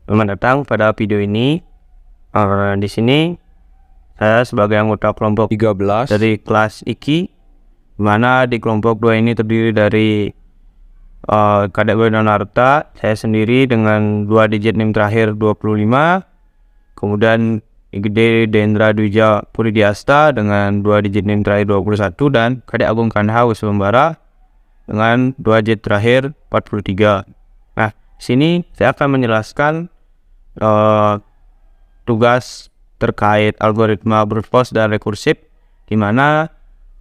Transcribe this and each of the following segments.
Selamat datang pada video ini. Di sini saya sebagai anggota kelompok 13 dari kelas IKI, di mana di kelompok 2 ini terdiri dari Kadek Wedonarta, saya sendiri dengan 2 digit NIM terakhir 25, kemudian Igede Dendra Dwija Puridiasta dengan 2 digit NIM terakhir 21, dan Kadek Agung Kanha Wiswambara dengan 2 digit terakhir 43. Nah, sini saya akan menjelaskan tugas terkait algoritma brute force dan rekursif, di mana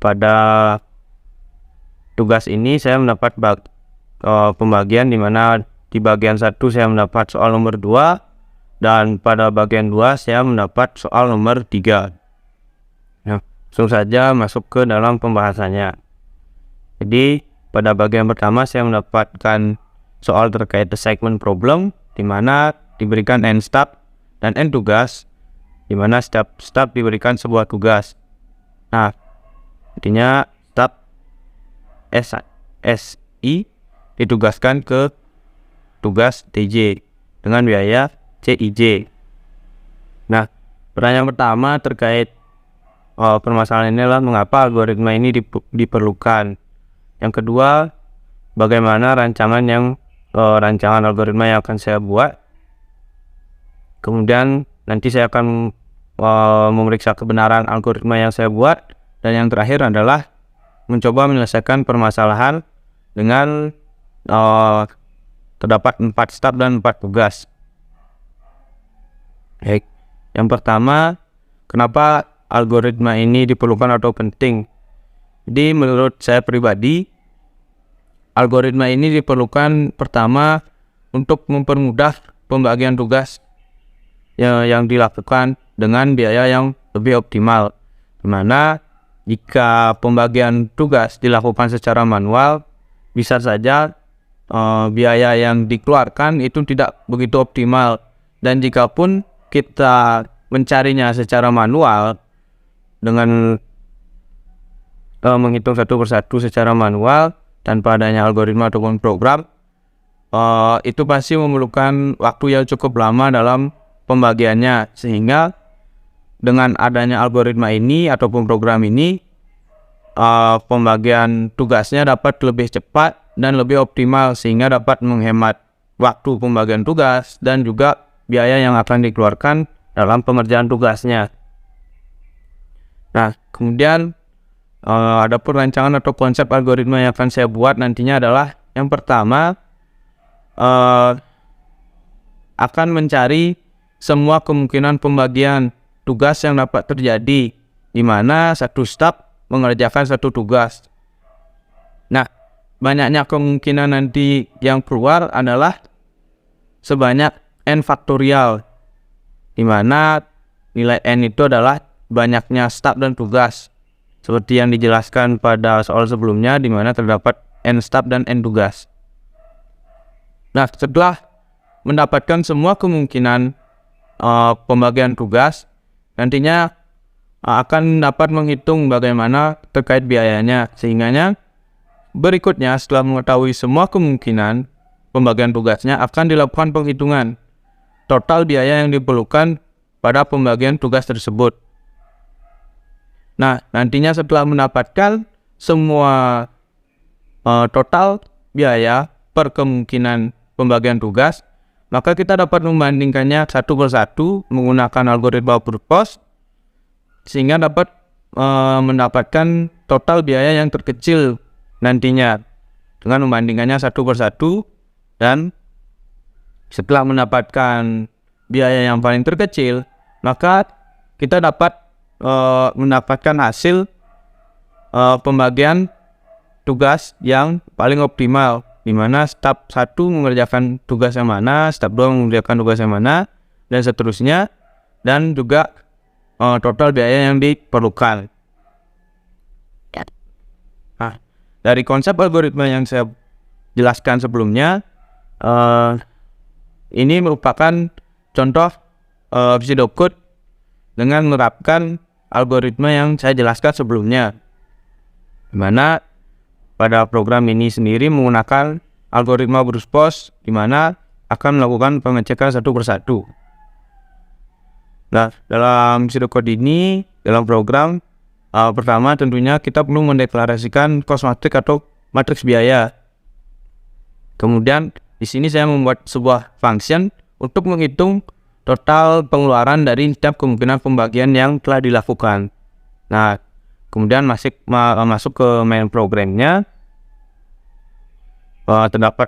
pada tugas ini saya mendapat pembagian, di mana di bagian 1 saya mendapat soal nomor 2 dan pada bagian 2 saya mendapat soal nomor 3. Nah, langsung saja masuk ke dalam pembahasannya. Jadi pada bagian pertama saya mendapatkan soal terkait the segment problem, di mana diberikan n step dan n tugas, di mana step diberikan sebuah tugas. Nah, artinya step SI ditugaskan ke tugas TJ dengan biaya CIJ. Nah, pertanyaan pertama terkait permasalahan ini adalah mengapa algoritma ini diperlukan. Yang kedua, bagaimana rancangan algoritma yang akan saya buat. Kemudian nanti saya akan memeriksa kebenaran algoritma yang saya buat, dan yang terakhir adalah mencoba menyelesaikan permasalahan dengan terdapat 4 step dan 4 tugas. Baik, yang pertama, kenapa algoritma ini diperlukan atau penting? Jadi menurut saya pribadi, algoritma ini diperlukan pertama untuk mempermudah pembagian tugas yang dilakukan dengan biaya yang lebih optimal, dimana jika pembagian tugas dilakukan secara manual, bisa saja biaya yang dikeluarkan itu tidak begitu optimal, dan jika pun kita mencarinya secara manual dengan menghitung satu persatu secara manual tanpa adanya algoritma ataupun program, itu pasti memerlukan waktu yang cukup lama dalam pembagiannya, sehingga dengan adanya algoritma ini ataupun program ini, pembagian tugasnya dapat lebih cepat dan lebih optimal, sehingga dapat menghemat waktu pembagian tugas dan juga biaya yang akan dikeluarkan dalam pengerjaan tugasnya. Nah, kemudian ada perancangan atau konsep algoritma yang akan saya buat nantinya adalah, yang pertama, akan mencari semua kemungkinan pembagian tugas yang dapat terjadi, di mana satu step mengerjakan satu tugas. Nah, banyaknya kemungkinan nanti yang keluar adalah sebanyak n faktorial, di mana nilai n itu adalah banyaknya step dan tugas, seperti yang dijelaskan pada soal sebelumnya, di mana terdapat n step dan n tugas. Nah, setelah mendapatkan semua kemungkinan pembagian tugas, nantinya akan dapat menghitung bagaimana terkait biayanya, sehingga berikutnya setelah mengetahui semua kemungkinan pembagian tugasnya akan dilakukan penghitungan total biaya yang diperlukan pada pembagian tugas tersebut. Nah, nantinya setelah mendapatkan semua total biaya per kemungkinan pembagian tugas, maka kita dapat membandingkannya satu persatu menggunakan algoritma brute force, sehingga dapat mendapatkan total biaya yang terkecil nantinya dengan membandingkannya satu persatu. Dan setelah mendapatkan biaya yang paling terkecil, maka kita dapat mendapatkan hasil pembagian tugas yang paling optimal, di mana step 1 mengerjakan tugas yang mana, step 2 mengerjakan tugas yang mana, dan seterusnya, dan juga total biaya yang diperlukan. Nah, dari konsep algoritma yang saya jelaskan sebelumnya, ini merupakan contoh pseudocode dengan menerapkan algoritma yang saya jelaskan sebelumnya, di mana pada program ini sendiri menggunakan algoritma brute force, di mana akan melakukan pengecekan satu persatu. Nah, dalam pseudocode ini, dalam program pertama tentunya kita perlu mendeklarasikan cost matrix atau matriks biaya. Kemudian di sini saya membuat sebuah function untuk menghitung total pengeluaran dari setiap kemungkinan pembagian yang telah dilakukan. Nah, kemudian masuk ke main programnya. Terdapat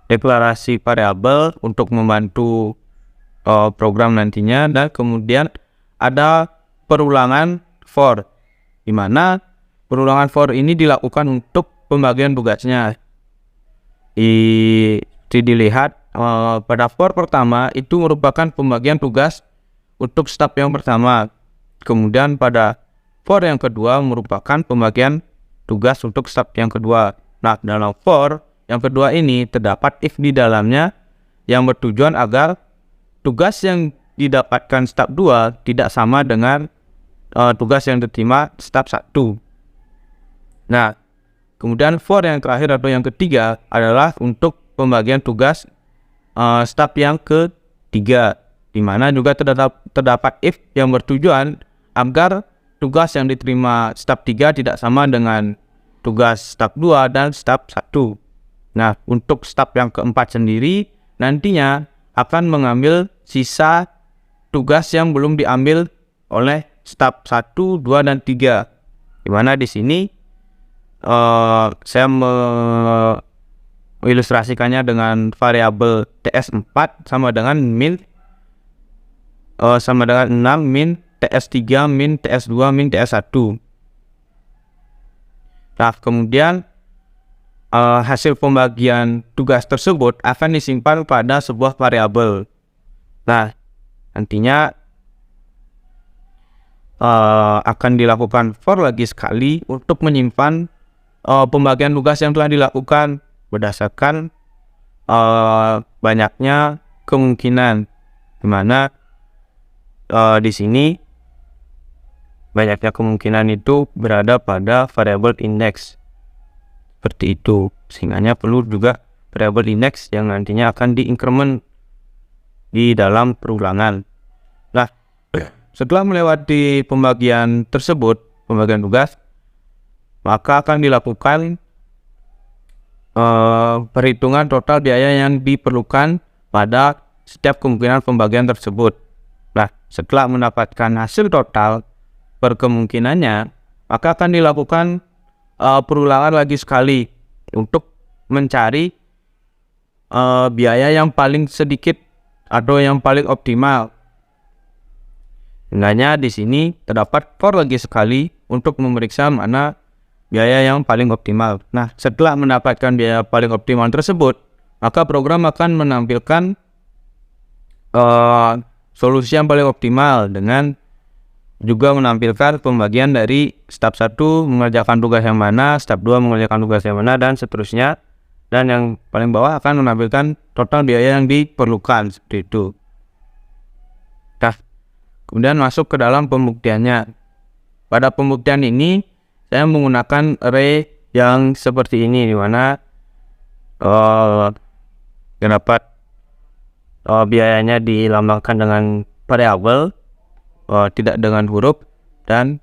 deklarasi variabel untuk membantu program nantinya, dan kemudian ada perulangan for, di mana perulangan for ini dilakukan untuk pembagian tugasnya. Dilihat pada for pertama itu merupakan pembagian tugas untuk step yang pertama, kemudian pada for yang kedua merupakan pembagian tugas untuk step yang kedua. Nah, dalam for yang kedua ini terdapat if di dalamnya yang bertujuan agar tugas yang didapatkan step 2 tidak sama dengan tugas yang diterima step 1. Nah, kemudian for yang terakhir atau yang ketiga adalah untuk pembagian tugas step yang ketiga, di mana juga terdapat if yang bertujuan agar tugas yang diterima step 3 tidak sama dengan tugas step 2 dan step 1. Nah, untuk step yang keempat sendiri nantinya akan mengambil sisa tugas yang belum diambil oleh step 1, 2, dan 3. Dimana di sini saya mengilustrasikannya dengan variabel TS4 sama dengan 6 min TS3 min TS2 min TS1. Nah, kemudian hasil pembagian tugas tersebut akan disimpan pada sebuah variabel. Nah, nantinya akan dilakukan for lagi sekali untuk menyimpan pembagian tugas yang telah dilakukan berdasarkan banyaknya kemungkinan, dimana di sini banyaknya kemungkinan itu berada pada variabel index. Seperti itu, sehingga perlu juga variabel index yang nantinya akan diincrement di dalam perulangan. Nah, setelah melewati pembagian tersebut, pembagian tugas, maka akan dilakukan perhitungan total biaya yang diperlukan pada setiap kemungkinan pembagian tersebut. Nah, setelah mendapatkan hasil total per kemungkinannya, maka akan dilakukan perulangan lagi sekali untuk mencari biaya yang paling sedikit atau yang paling optimal. Sebenarnya di sini terdapat for lagi sekali untuk memeriksa mana biaya yang paling optimal. Nah, setelah mendapatkan biaya paling optimal tersebut, maka program akan menampilkan solusi yang paling optimal dengan juga menampilkan pembagian dari step 1 mengerjakan tugas yang mana, step 2 mengerjakan tugas yang mana, dan seterusnya. Dan yang paling bawah akan menampilkan total biaya yang diperlukan, seperti itu. Nah, kemudian masuk ke dalam pembuktiannya. Pada pembuktian ini saya menggunakan array yang seperti ini, di mana terdapat biayanya dilambangkan dengan variabel, tidak dengan huruf, dan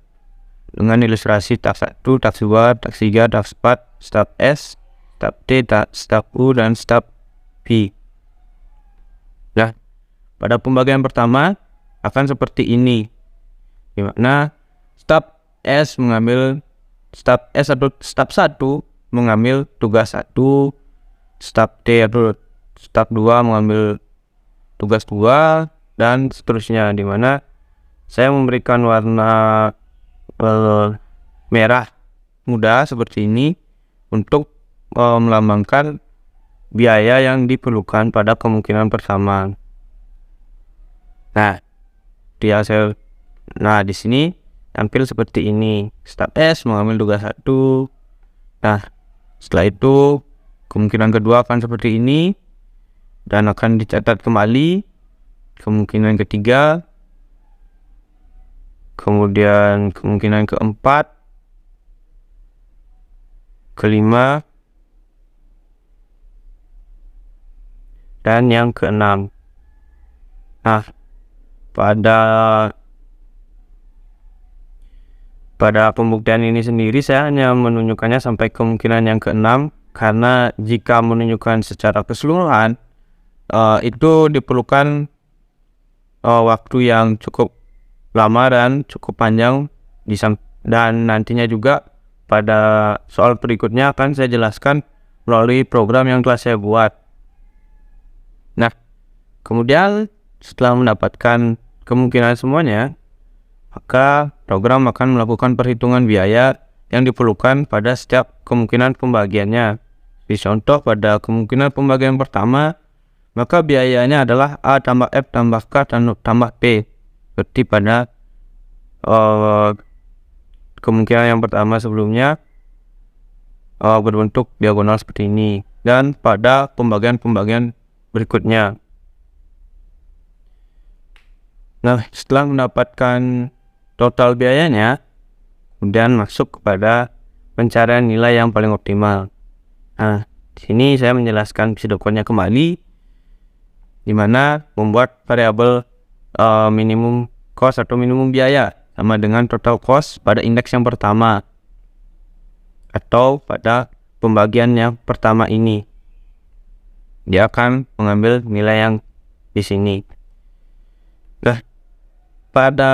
dengan ilustrasi tab 1, tab 2, tab 3, tab 4, step S, step T, step U, dan step V. Nah, pada pembagian pertama akan seperti ini, di mana step S mengambil step S atau step 1 mengambil tugas 1, step T atau step 2 mengambil tugas 2, dan seterusnya, di mana saya memberikan warna merah muda seperti ini untuk melambangkan biaya yang diperlukan pada kemungkinan pertama. Nah, di sini tampil seperti ini. Step S mengambil tugas 1. Nah, setelah itu kemungkinan kedua akan seperti ini dan akan dicatat kembali. Kemungkinan ketiga, kemudian kemungkinan keempat, kelima, dan yang keenam. Nah, pada pembuktian ini sendiri saya hanya menunjukkannya sampai kemungkinan yang keenam, karena jika menunjukkan secara keseluruhan itu diperlukan waktu yang cukup lama dan cukup panjang, dan nantinya juga pada soal berikutnya akan saya jelaskan melalui program yang telah saya buat. Nah, kemudian setelah mendapatkan kemungkinan semuanya, maka program akan melakukan perhitungan biaya yang diperlukan pada setiap kemungkinan pembagiannya. Di contoh pada kemungkinan pembagian pertama, maka biayanya adalah A tambah F tambah K tambah P. Seperti pada kemungkinan yang pertama sebelumnya berbentuk diagonal seperti ini, dan pada pembagian-pembagian berikutnya. Nah, setelah mendapatkan total biayanya, kemudian masuk kepada pencarian nilai yang paling optimal. Nah, di sini saya menjelaskan pseudocode-nya kembali, di mana membuat variabel minimum cost atau minimum biaya sama dengan total cost pada indeks yang pertama atau pada pembagian yang pertama ini. Dia akan mengambil nilai yang di sini. Nah, pada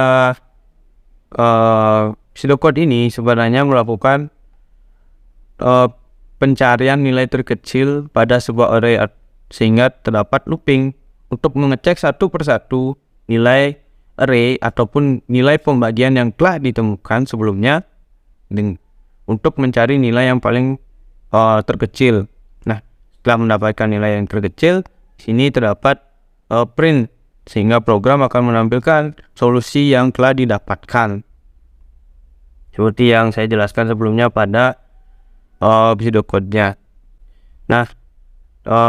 pseudocode ini sebenarnya melakukan pencarian nilai terkecil pada sebuah array, sehingga terdapat looping untuk mengecek satu persatu nilai array ataupun nilai pembagian yang telah ditemukan sebelumnya untuk mencari nilai yang paling terkecil. Nah, setelah mendapatkan nilai yang terkecil, sini terdapat print, sehingga program akan menampilkan solusi yang telah didapatkan, seperti yang saya jelaskan sebelumnya pada pseudocode-nya. Nah,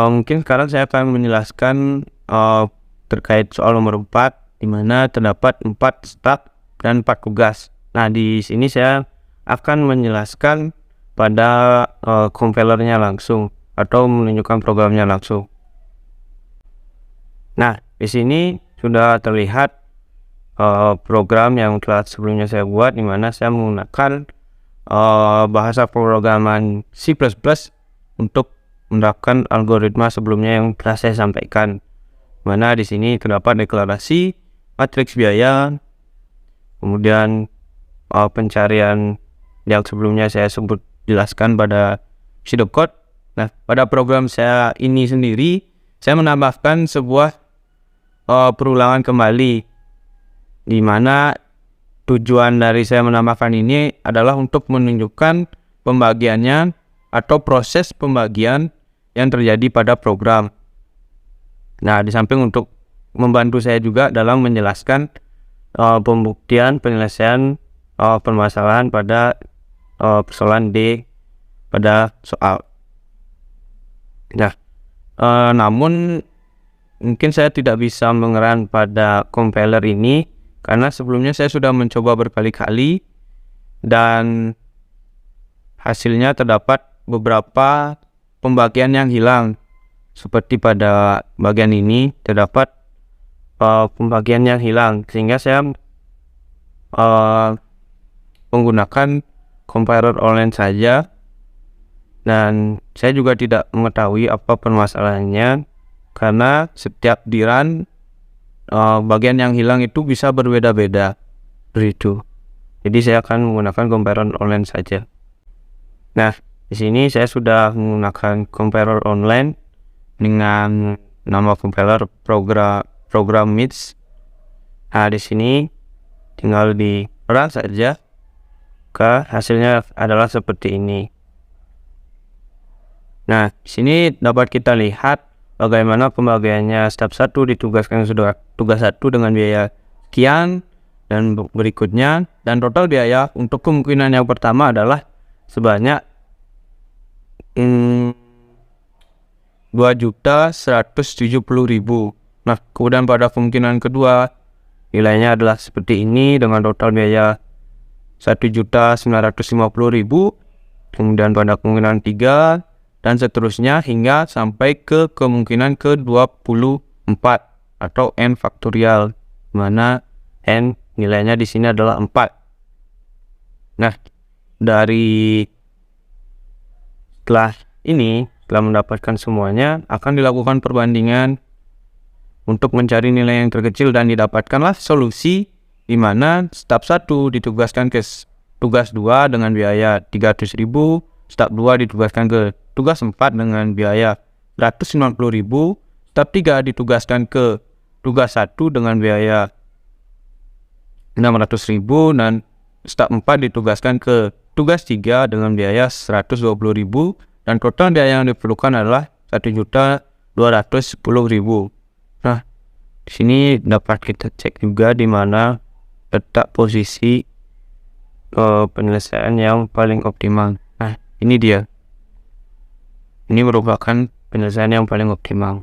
mungkin sekarang saya akan menjelaskan terkait soal nomor 4, di mana terdapat 4 step dan 4 tugas. Nah, di sini saya akan menjelaskan pada compilernya langsung atau menunjukkan programnya langsung. Nah, di sini sudah terlihat program yang telah sebelumnya saya buat, di mana saya menggunakan bahasa pemrograman C++ untuk menerapkan algoritma sebelumnya yang telah saya sampaikan. Mana di sini terdapat deklarasi, matriks biaya, kemudian pencarian yang sebelumnya saya jelaskan pada pseudocode. Nah, pada program saya ini sendiri, saya menambahkan sebuah perulangan kembali, di mana tujuan dari saya menambahkan ini adalah untuk menunjukkan pembagiannya atau proses pembagian yang terjadi pada program. Nah, di samping untuk membantu saya juga dalam menjelaskan pembuktian penyelesaian permasalahan pada persoalan D pada soal. Nah, namun mungkin saya tidak bisa mengerti pada compiler ini, karena sebelumnya saya sudah mencoba berkali-kali dan hasilnya terdapat beberapa pembagian yang hilang. Seperti pada bagian ini terdapat pembagian yang hilang, sehingga saya menggunakan compiler online saja, dan saya juga tidak mengetahui apa permasalahannya, karena setiap di run bagian yang hilang itu bisa berbeda-beda begitu. Jadi saya akan menggunakan compiler online saja. Nah, di sini saya sudah menggunakan compiler online dengan nama compiler program MITS. Nah, di sini tinggal di run saja, hasilnya adalah seperti ini. Nah, di sini dapat kita lihat bagaimana pembagiannya. Step 1 ditugaskan sudah tugas 1 dengan biaya sekian, dan berikutnya, dan total biaya untuk kemungkinan yang pertama adalah sebanyak 2.170.000. Nah, kemudian pada kemungkinan kedua nilainya adalah seperti ini dengan total biaya 1.950.000. Kemudian pada kemungkinan 3 dan seterusnya hingga sampai ke kemungkinan ke-24 atau n faktorial, mana n nilainya di sini adalah 4. Nah, dari setelah ini, setelah mendapatkan semuanya, akan dilakukan perbandingan untuk mencari nilai yang terkecil dan didapatkanlah solusi di mana step 1 ditugaskan ke tugas 2 dengan biaya 300.000, step 2 ditugaskan ke tugas 4 dengan biaya 190.000, step 3 ditugaskan ke tugas 1 dengan biaya 600.000, dan step 4 ditugaskan ke tugas 3 dengan biaya 120.000, dan total biaya yang diperlukan adalah 1.210.000. Nah, di sini dapat kita cek juga di mana letak posisi penyelesaian yang paling optimal. Nah, ini dia. Ini merupakan penyelesaian yang paling optimal.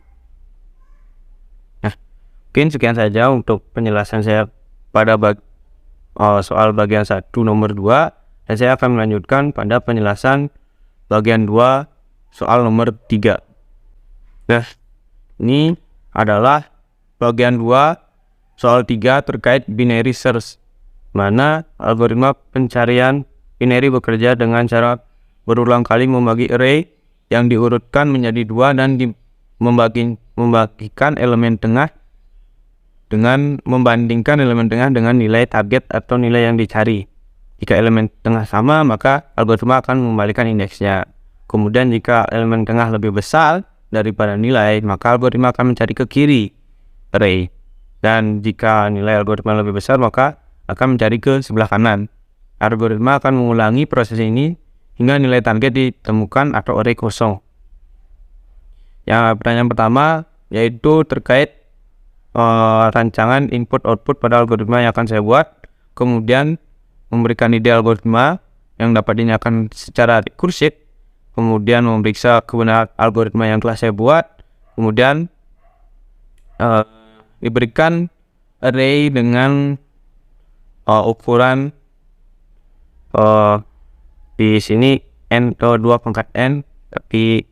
Nah, mungkin sekian saja untuk penjelasan saya pada soal bagian 1 nomor 2, dan saya akan melanjutkan pada penjelasan bagian 2 soal nomor 3. Nah, ini adalah bagian 2 soal 3 terkait binary search, mana algoritma pencarian binary bekerja dengan cara berulang kali membagi array yang diurutkan menjadi 2 dan membagikan elemen tengah dengan membandingkan elemen tengah dengan nilai target atau nilai yang dicari. Jika elemen tengah sama, maka algoritma akan mengembalikan indeksnya. Kemudian jika elemen tengah lebih besar daripada nilai, maka algoritma akan mencari ke kiri array. Dan jika nilai algoritma lebih besar, maka akan mencari ke sebelah kanan. Algoritma akan mengulangi proses ini hingga nilai target ditemukan atau array kosong. Yang pertanyaan pertama yaitu terkait rancangan input-output pada algoritma yang akan saya buat, kemudian memberikan ide algoritma yang dapat dinyatakan secara rekursif, kemudian memeriksa kebenaran algoritma yang telah saya buat, kemudian diberikan array dengan ukuran di sini n atau 2 pangkat n, tapi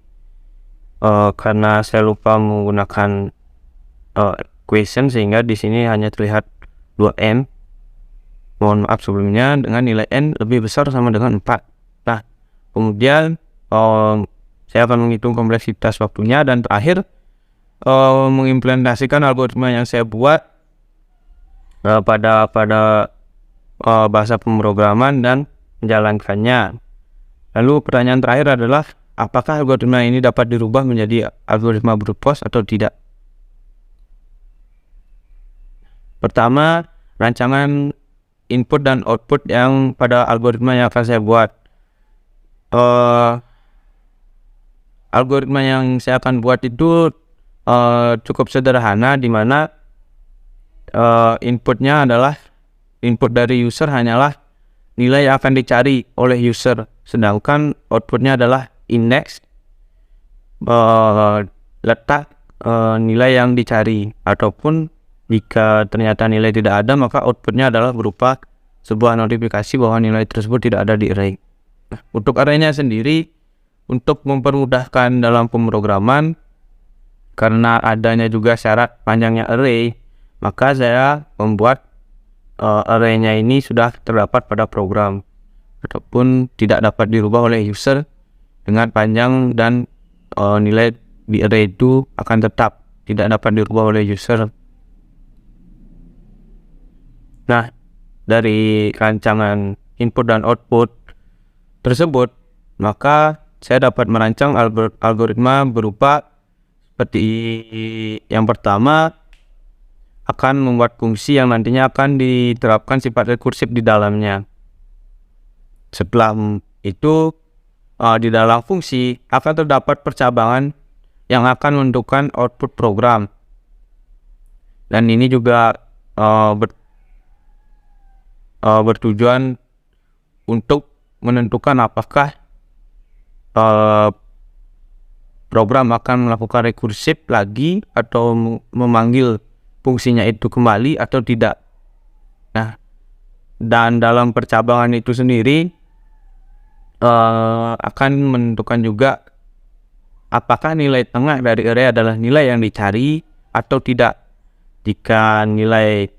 karena saya lupa menggunakan equation sehingga di sini hanya terlihat 2n. Mohon maaf sebelumnya, dengan nilai n lebih besar sama dengan 4. Nah, kemudian saya akan menghitung kompleksitas waktunya, dan terakhir mengimplementasikan algoritma yang saya buat pada bahasa pemrograman dan menjalankannya. Lalu pertanyaan terakhir adalah apakah algoritma ini dapat dirubah menjadi algoritma brute force atau tidak? Pertama, rancangan input dan output yang pada algoritma yang akan saya buat. Algoritma yang saya akan buat itu cukup sederhana, di mana inputnya adalah input dari user hanyalah nilai yang akan dicari oleh user, sedangkan outputnya adalah indeks letak nilai yang dicari, ataupun jika ternyata nilai tidak ada, maka outputnya adalah berupa sebuah notifikasi bahwa nilai tersebut tidak ada di array. Nah, untuk arraynya sendiri, untuk mempermudahkan dalam pemrograman, karena adanya juga syarat panjangnya array, maka saya membuat arraynya ini sudah terdapat pada program, ataupun tidak dapat dirubah oleh user dengan panjang, dan nilai di array itu akan tetap tidak dapat dirubah oleh user. Nah, dari rancangan input dan output tersebut, maka saya dapat merancang algoritma berupa seperti yang pertama, akan membuat fungsi yang nantinya akan diterapkan sifat rekursif di dalamnya. Setelah itu, di dalam fungsi akan terdapat percabangan yang akan menentukan output program, dan ini juga bertujuan untuk menentukan apakah program akan melakukan rekursif lagi atau memanggil fungsinya itu kembali atau tidak. Nah, dan dalam percabangan itu sendiri akan menentukan juga apakah nilai tengah dari array adalah nilai yang dicari atau tidak. Jika nilai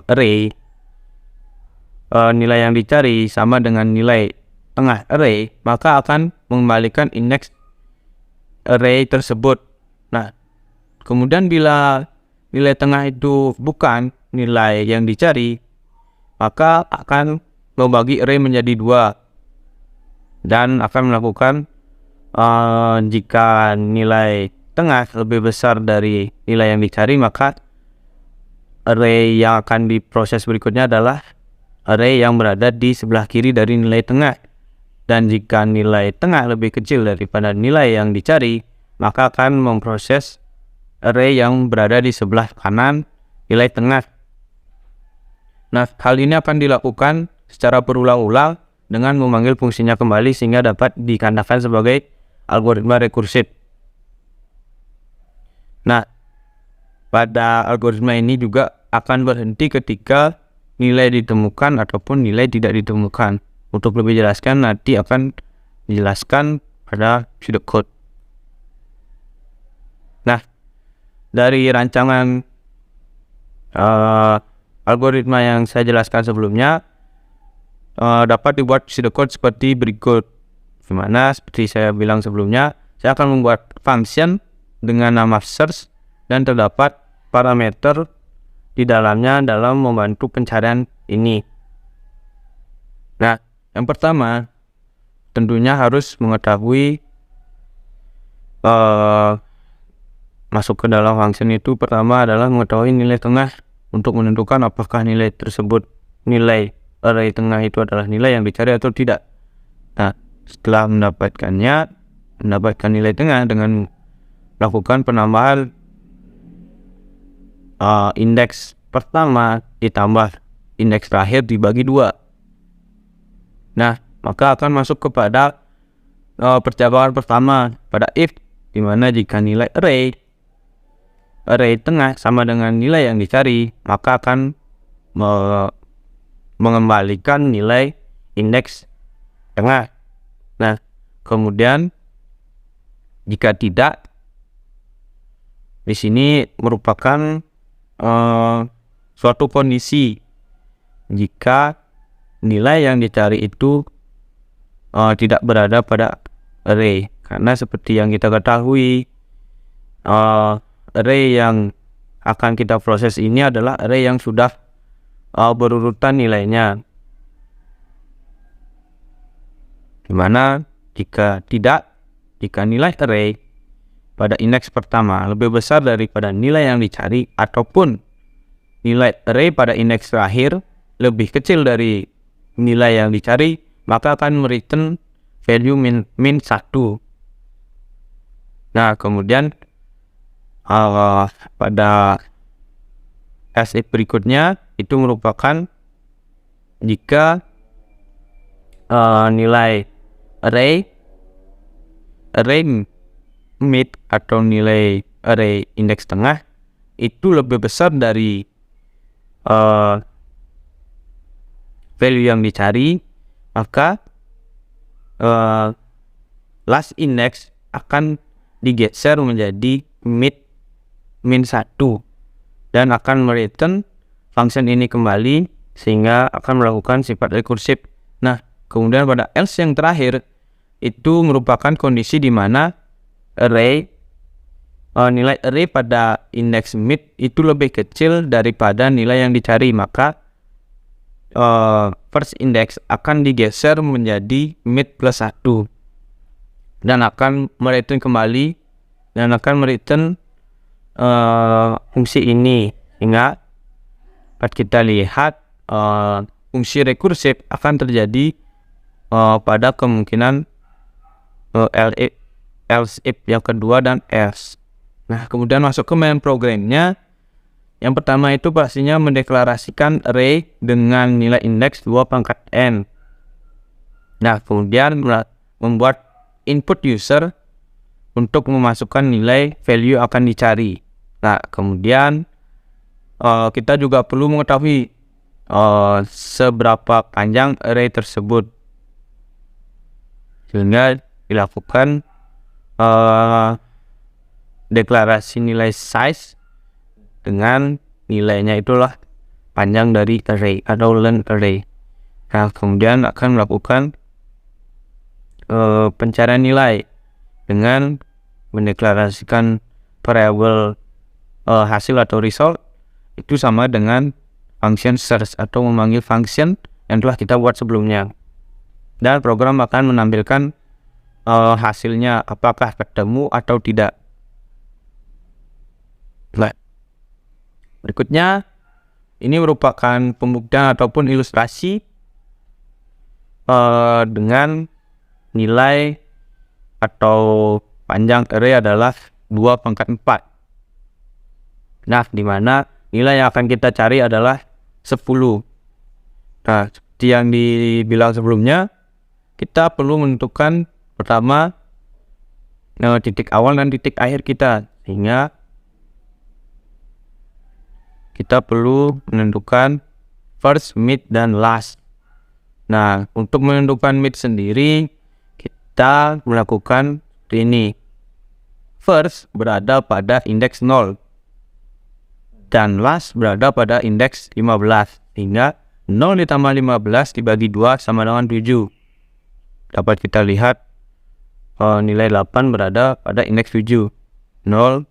array nilai yang dicari sama dengan nilai tengah array, maka akan mengembalikan indeks array tersebut. Nah, kemudian bila nilai tengah itu bukan nilai yang dicari, maka akan membagi array menjadi dua dan akan melakukan jika nilai tengah lebih besar dari nilai yang dicari, maka array yang akan diproses berikutnya adalah array yang berada di sebelah kiri dari nilai tengah. Dan jika nilai tengah lebih kecil daripada nilai yang dicari, maka akan memproses array yang berada di sebelah kanan nilai tengah. Nah, hal ini akan dilakukan secara berulang-ulang dengan memanggil fungsinya kembali sehingga dapat dikatakan sebagai algoritma rekursif. Nah, pada algoritma ini juga akan berhenti ketika nilai ditemukan ataupun nilai tidak ditemukan. Untuk lebih jelaskan nanti akan dijelaskan pada pseudocode. Nah, dari rancangan algoritma yang saya jelaskan sebelumnya dapat dibuat pseudocode seperti berikut. Dimana seperti saya bilang sebelumnya, saya akan membuat function dengan nama search dan terdapat parameter di dalamnya dalam membantu pencarian ini. Nah, yang pertama tentunya harus mengetahui masuk ke dalam function itu. Pertama adalah mengetahui nilai tengah untuk menentukan apakah nilai tersebut, nilai array tengah itu adalah nilai yang dicari atau tidak. Nah, setelah mendapatkan nilai tengah dengan melakukan penambahan indeks pertama ditambah indeks terakhir dibagi 2. Nah, maka akan masuk kepada percobaan pertama pada if, dimana jika nilai array tengah sama dengan nilai yang dicari, maka akan mengembalikan nilai indeks tengah. Nah, kemudian jika tidak, di sini merupakan suatu kondisi jika nilai yang dicari itu tidak berada pada array, karena seperti yang kita ketahui array yang akan kita proses ini adalah array yang sudah berurutan nilainya, dimana jika nilai array pada indeks pertama lebih besar daripada nilai yang dicari ataupun nilai array pada indeks terakhir lebih kecil dari nilai yang dicari, maka akan mereturn value min 1. Nah, kemudian pada if berikutnya itu merupakan jika nilai array mid atau nilai array indeks tengah itu lebih besar dari value yang dicari, maka last index akan digeser menjadi min 1 dan akan mereturn function ini kembali sehingga akan melakukan sifat rekursif. Nah, kemudian pada else yang terakhir itu merupakan kondisi di mana nilai array pada indeks mid itu lebih kecil daripada nilai yang dicari, maka first index akan digeser menjadi mid plus 1 dan akan mereturn kembali dan akan mereturn fungsi ini. Ingat, saat kita lihat fungsi rekursif akan terjadi pada kemungkinan else if yang kedua dan else. Nah, kemudian masuk ke main programnya. Yang pertama itu pastinya mendeklarasikan array dengan nilai indeks 2 pangkat n. Nah, kemudian membuat input user untuk memasukkan nilai value akan dicari. Nah, kemudian kita juga perlu mengetahui seberapa panjang array tersebut sehingga dilakukan deklarasi nilai size dengan nilainya itulah panjang dari array atau len array. Nah, kemudian akan melakukan pencarian nilai dengan mendeklarasikan variabel hasil atau result itu sama dengan function search atau memanggil function yang telah kita buat sebelumnya. Dan program akan menampilkan hasilnya apakah ketemu atau tidak. Nah, berikutnya ini merupakan pembuktian ataupun ilustrasi dengan nilai atau panjang array adalah 2 pangkat 4. Nah, di mana nilai yang akan kita cari adalah 10. Nah, seperti yang dibilang sebelumnya, kita perlu menentukan pertama titik awal dan titik akhir kita, sehingga kita perlu menentukan first, mid, dan last. Nah, untuk menentukan mid sendiri, kita melakukan ini. First berada pada indeks 0 dan last berada pada indeks 15, sehingga 0 ditambah 15 dibagi 2 sama dengan 7. Dapat kita lihat nilai 8 berada pada indeks 7. 0,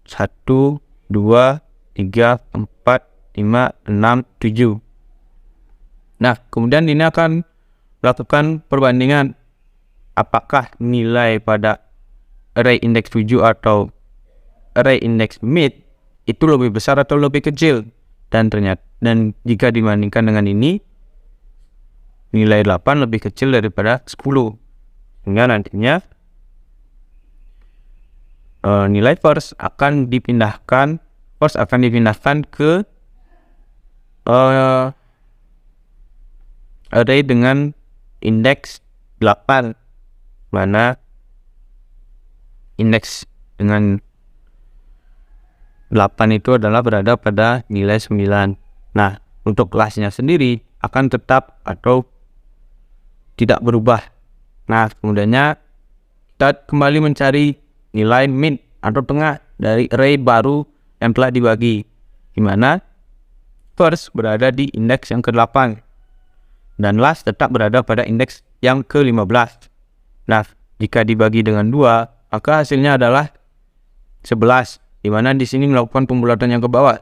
1, 2, 3, 4, 5, 6, 7. Nah, kemudian ini akan melakukan perbandingan apakah nilai pada array indeks 7 atau array indeks mid itu lebih besar atau lebih kecil. Dan jika dibandingkan dengan ini, nilai 8 lebih kecil daripada 10. Sehingga nantinya nilai first akan dipindahkan ke array dengan indeks 8, mana indeks dengan 8 itu adalah berada pada nilai 9. Nah, untuk kelasnya sendiri akan tetap atau tidak berubah. Nah, kemudiannya kita kembali mencari nilai mid atau tengah dari array baru yang telah dibagi, di mana first berada di indeks yang ke-8 dan last tetap berada pada indeks yang ke-15. Nah, jika dibagi dengan 2, maka hasilnya adalah 11, di mana di sini melakukan pembulatan yang ke bawah.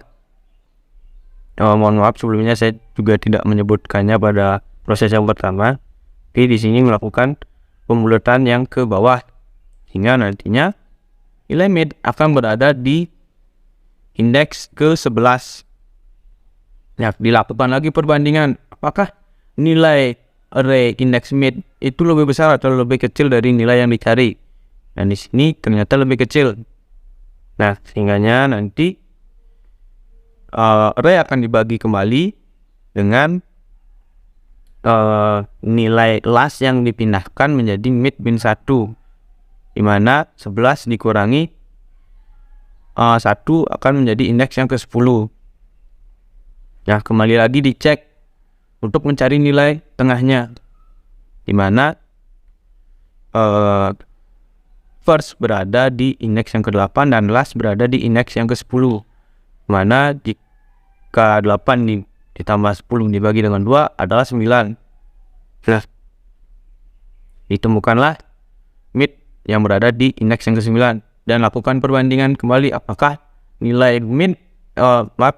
Mohon maaf sebelumnya saya juga tidak menyebutkannya pada proses yang pertama, tapi di sini melakukan pembulatan yang ke bawah, sehingga nantinya nilai mid akan berada di indeks ke-11. Nah, dilakukan lagi perbandingan apakah nilai array indeks mid itu lebih besar atau lebih kecil dari nilai yang dicari. Dan di sini ternyata lebih kecil. Nah, sehingganya nanti array akan dibagi kembali dengan nilai last yang dipindahkan menjadi mid min 1, di mana 11 dikurangi 1 akan menjadi indeks yang ke-10. Nah, kembali lagi dicek untuk mencari nilai tengahnya, di mana first berada di indeks yang ke-8 dan last berada di indeks yang ke-10. Mana jika 8 ditambah 10 dibagi dengan 2 adalah 9. Nah, ditemukanlah mid yang berada di indeks yang ke-9 dan lakukan perbandingan kembali apakah nilai mid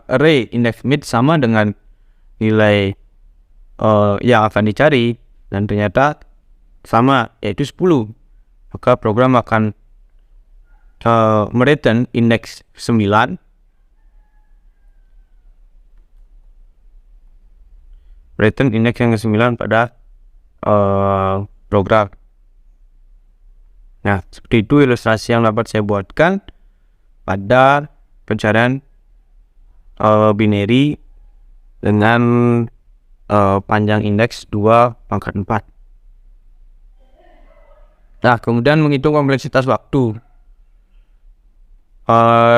array indeks mid sama dengan nilai yang akan dicari, dan ternyata sama, yaitu 10. Maka program akan mereturn indeks 9 yang ke-9 pada program. Nah, seperti itu ilustrasi yang dapat saya buatkan pada pencarian binary dengan panjang indeks 2 pangkat 4. Nah, kemudian menghitung kompleksitas waktu.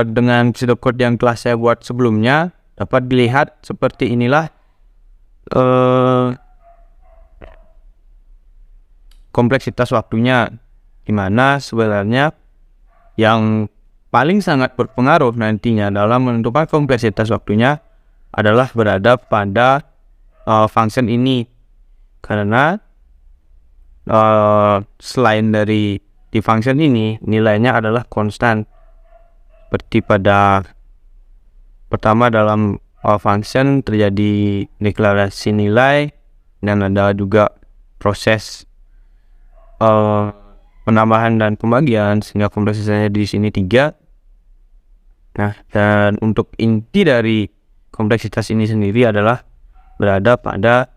Dengan pseudocode yang telah saya buat sebelumnya, dapat dilihat seperti inilah kompleksitas waktunya. dimana sebenarnya yang paling sangat berpengaruh nantinya dalam menentukan kompleksitas waktunya adalah berada pada function ini, karena selain dari di function ini nilainya adalah konstan seperti pada pertama dalam function terjadi deklarasi nilai dan ada juga proses penambahan dan pembagian sehingga kompleksitasnya di sini 3. Nah, dan untuk inti dari kompleksitas ini sendiri adalah berada pada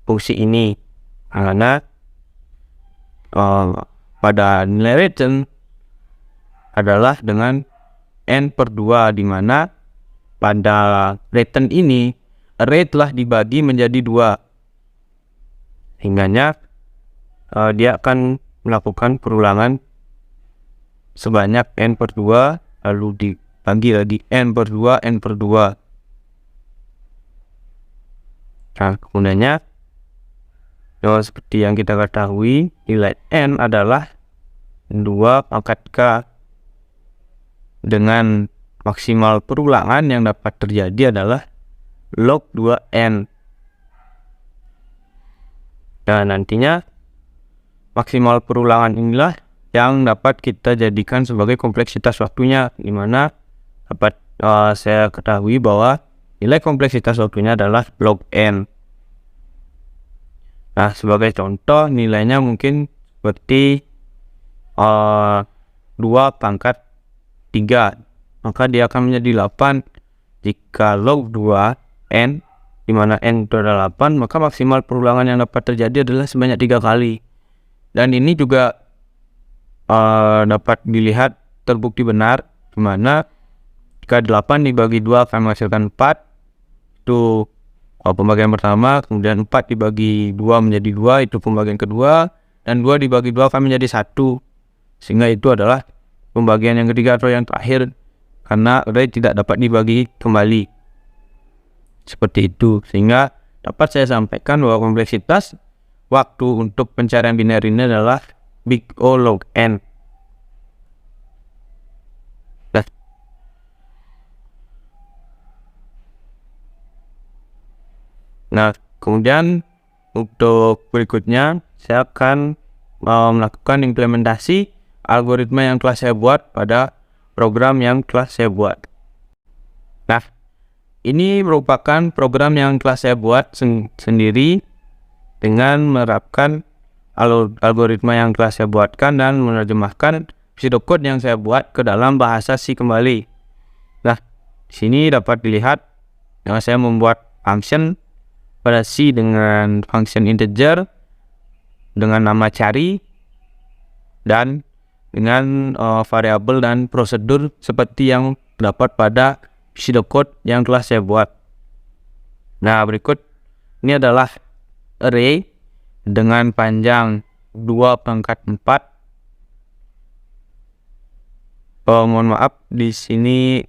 fungsi ini, karena pada nilai return adalah dengan n/2, di mana pada return ini array telah dibagi menjadi 2, hingganya dia akan melakukan perulangan sebanyak n/2 lalu dibagi lagi n/2 n/2. Nah, kemudiannya seperti yang kita ketahui, nilai n adalah 2 pangkat k, dengan maksimal perulangan yang dapat terjadi adalah log 2n. Dan nantinya maksimal perulangan inilah yang dapat kita jadikan sebagai kompleksitas waktunya, dimana dapat saya ketahui bahwa nilai kompleksitas waktunya adalah log n. Nah, sebagai contoh nilainya mungkin seperti 2 pangkat 3, maka dia akan menjadi 8 jika log 2n, di mana n itu adalah 8, maka maksimal perulangan yang dapat terjadi adalah sebanyak 3 kali. Dan ini juga dapat dilihat terbukti benar, di mana jika 8 dibagi 2 akan menghasilkan 4, itu pembagian pertama, kemudian 4 dibagi 2 menjadi 2, itu pembagian kedua, dan 2 dibagi 2 akan menjadi 1, sehingga itu adalah pembagian yang ketiga atau yang terakhir, karena array tidak dapat dibagi kembali. Seperti itu, sehingga dapat saya sampaikan bahwa kompleksitas waktu untuk pencarian biner ini adalah big O log n. Nah, kemudian untuk berikutnya saya akan melakukan implementasi algoritma yang telah saya buat pada program yang telah saya buat. Nah, ini merupakan program yang telah saya buat sendiri dengan menerapkan algoritma yang telah saya buatkan dan menerjemahkan pseudocode yang saya buat ke dalam bahasa C kembali. Nah, di sini dapat dilihat yang saya membuat function pada C dengan function integer dengan nama cari dan dengan variabel dan prosedur seperti yang terdapat pada pseudocode yang telah saya buat. Nah, berikut ini adalah array dengan panjang 2 pangkat 4. Mohon maaf, di sini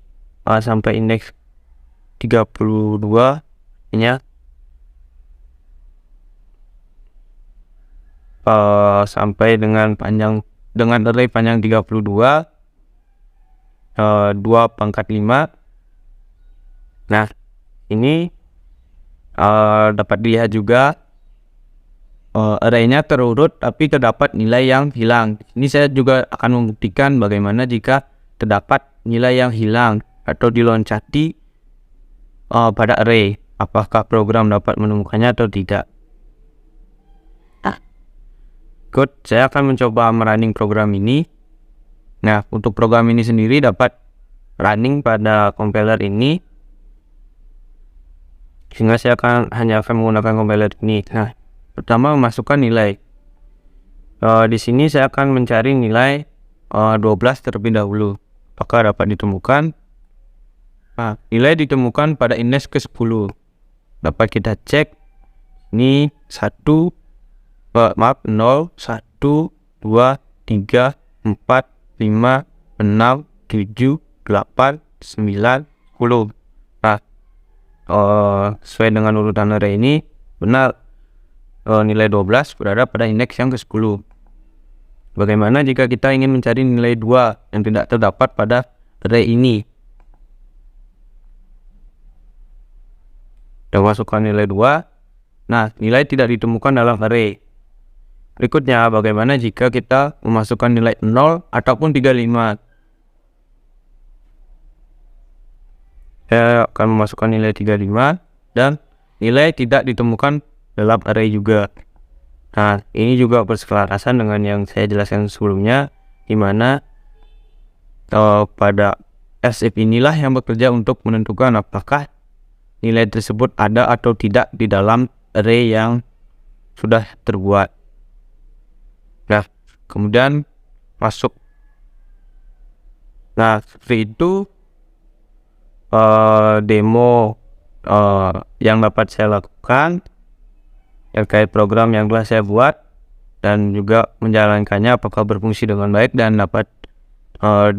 sampai indeks 32 nya. Sampai dengan array panjang 32, 2 pangkat 5. Nah, ini dapat dilihat juga arraynya terurut tapi terdapat nilai yang hilang. Ini saya juga akan membuktikan bagaimana jika terdapat nilai yang hilang atau diloncati pada array, apakah program dapat menemukannya atau tidak. Saya akan mencoba merunning program ini. Nah, untuk program ini sendiri dapat running pada compiler ini, sehingga saya hanya akan menggunakan compiler ini. Nah, pertama memasukkan nilai. Di sini saya akan mencari nilai 12 terlebih dahulu. Apakah dapat ditemukan? Nah, nilai ditemukan pada indeks ke-10. Dapat kita cek. Ini 0, 1, 2, 3, 4, 5, 6, 7, 8, 9, 10. Nah, sesuai dengan urutan array ini benar, nilai 12 berada pada indeks yang ke-10. bagaimana jika kita ingin mencari nilai 2 yang tidak terdapat pada array ini? Kita masukkan nilai 2. Nah, nilai tidak ditemukan dalam array. Berikutnya, bagaimana jika kita memasukkan nilai 0 ataupun 35? Saya akan memasukkan nilai 35 dan nilai tidak ditemukan dalam array juga. Nah, ini juga berselarasan dengan yang saya jelaskan sebelumnya, di mana pada else if inilah yang bekerja untuk menentukan apakah nilai tersebut ada atau tidak di dalam array yang sudah terbuat. Nah, kemudian masuk. Nah, seperti itu demo yang dapat saya lakukan terkait program yang telah saya buat, dan juga menjalankannya apakah berfungsi dengan baik dan dapat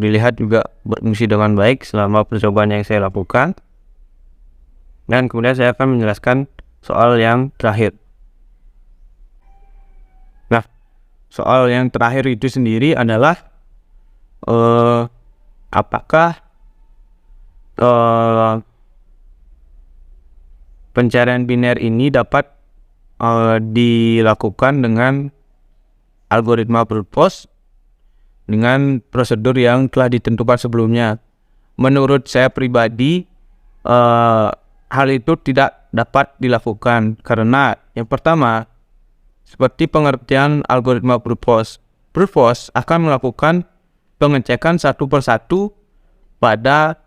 dilihat juga berfungsi dengan baik selama percobaan yang saya lakukan. Dan kemudian saya akan menjelaskan soal yang terakhir. Nah, soal yang terakhir itu sendiri adalah apakah pencarian biner ini dapat dilakukan dengan algoritma brute force dengan prosedur yang telah ditentukan sebelumnya. Menurut saya pribadi, hal itu tidak dapat dilakukan karena yang pertama, seperti pengertian algoritma brute force akan melakukan pengecekan satu persatu pada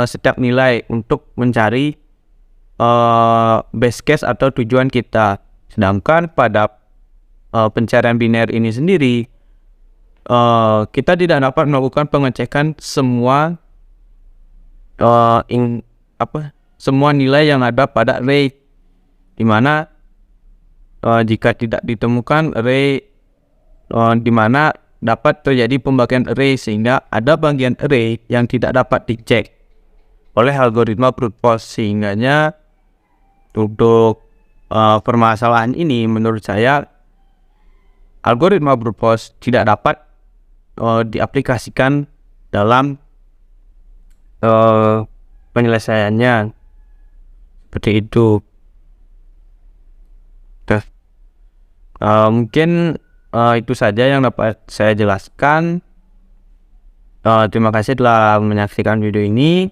setiap nilai untuk mencari base case atau tujuan kita. Sedangkan pada pencarian biner ini sendiri, kita tidak dapat melakukan pengecekan semua semua nilai yang ada pada array, dimana jika tidak ditemukan array dimana dapat terjadi pembagian array, sehingga ada bagian array yang tidak dapat dicek oleh algoritma brute force. Sehingganya untuk permasalahan ini, menurut saya algoritma brute force tidak dapat diaplikasikan dalam penyelesaiannya seperti itu. Mungkin itu saja yang dapat saya jelaskan. Terima kasih telah menyaksikan video ini.